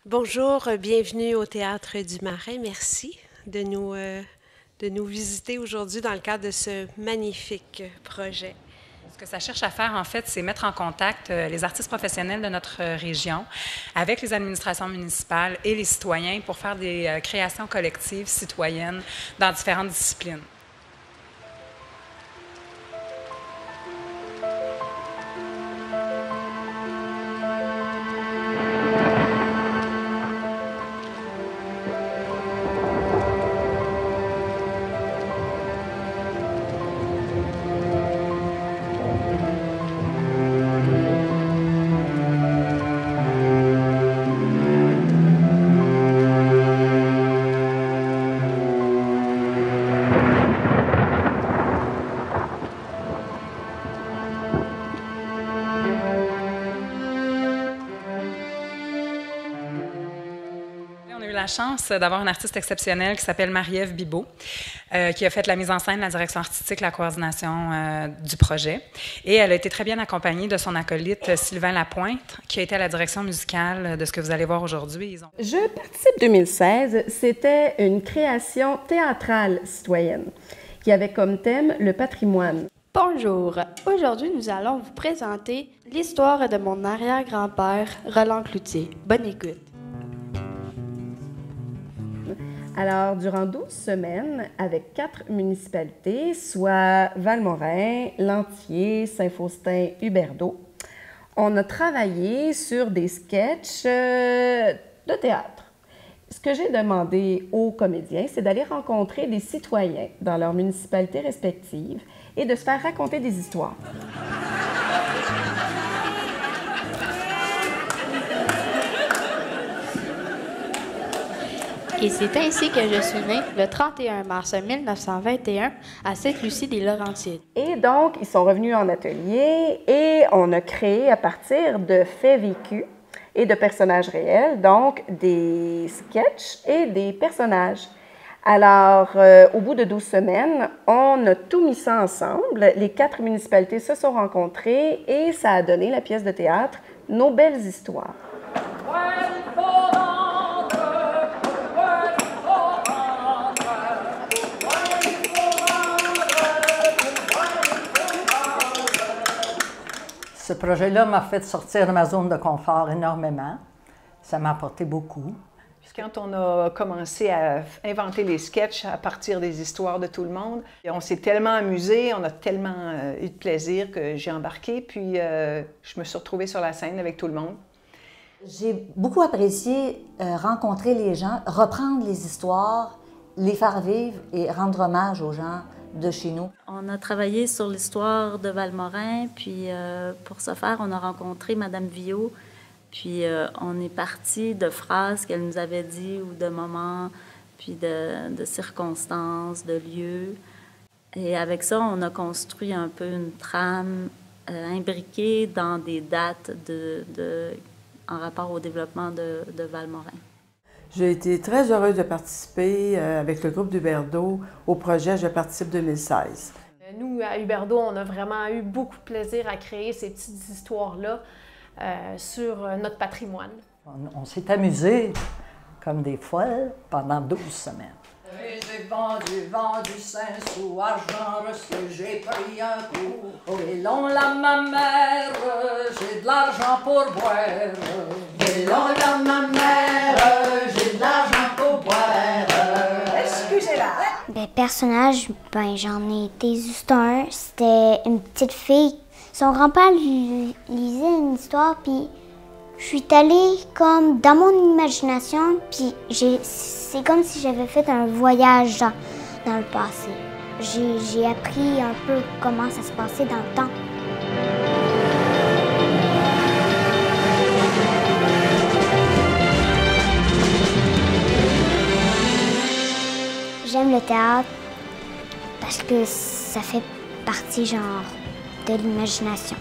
Bonjour, bienvenue au Théâtre du Marin. Merci de nous visiter aujourd'hui dans le cadre de ce magnifique projet. Ce que ça cherche à faire, en fait, c'est mettre en contact les artistes professionnels de notre région avec les administrations municipales et les citoyens pour faire des créations collectives citoyennes dans différentes disciplines. On a eu la chance d'avoir une artiste exceptionnelle qui s'appelle Marie-Ève Bibeau, qui a fait la mise en scène, la direction artistique, la coordination du projet. Et elle a été très bien accompagnée de son acolyte Sylvain Lapointe, qui a été à la direction musicale de ce que vous allez voir aujourd'hui. Je participe 2016, c'était une création théâtrale citoyenne qui avait comme thème le patrimoine. Bonjour, aujourd'hui nous allons vous présenter l'histoire de mon arrière-grand-père Roland Cloutier. Bonne écoute. Alors, durant 12 semaines, avec 4 municipalités, soit Valmorin, Lantier, Saint-Faustin, Huberdeau, on a travaillé sur des sketchs de théâtre. Ce que j'ai demandé aux comédiens, c'est d'aller rencontrer des citoyens dans leurs municipalités respectives et de se faire raconter des histoires. Et c'est ainsi que je suis née le 31 mars 1921 à Sainte-Lucie-des-Laurentides. Et donc, ils sont revenus en atelier et on a créé à partir de faits vécus et de personnages réels, donc des sketchs et des personnages. Alors, au bout de 12 semaines, on a tout mis ça ensemble. Les 4 municipalités se sont rencontrées et ça a donné la pièce de théâtre Nos belles histoires. Ce projet-là m'a fait sortir de ma zone de confort énormément. Ça m'a apporté beaucoup. Quand on a commencé à inventer les sketchs à partir des histoires de tout le monde, on s'est tellement amusé, on a tellement eu de plaisir que j'ai embarqué, puis je me suis retrouvée sur la scène avec tout le monde. J'ai beaucoup apprécié rencontrer les gens, reprendre les histoires, les faire vivre et rendre hommage aux gens de chez nous. On a travaillé sur l'histoire de Valmorin, puis pour ce faire, on a rencontré Madame Viau, puis on est parti de phrases qu'elle nous avait dit ou de moments, puis de circonstances, de lieux. Et avec ça, on a construit un peu une trame imbriquée dans des dates en rapport au développement de Valmorin. J'ai été très heureuse de participer avec le groupe d'Huberdeau au projet Je participe 2016. Nous, à Huberdeau, on a vraiment eu beaucoup de plaisir à créer ces petites histoires-là sur notre patrimoine. On s'est amusés comme des folles pendant 12 semaines. J'ai vendu 5 sous, argent reçu, j'ai pris un coup. Oh, et l'on la ma mère, j'ai de l'argent pour boire. Et l'on la ma mère, j'ai de l'argent pour boire. Excusez-la. Ben, personnage, j'en ai été juste un. C'était une petite fille. Son grand-père lui lisait une histoire, puis je suis allée comme dans mon imagination, puis c'est comme si j'avais fait un voyage dans le passé. J'ai appris un peu comment ça se passait dans le temps. J'aime le théâtre parce que ça fait partie genre de l'imagination.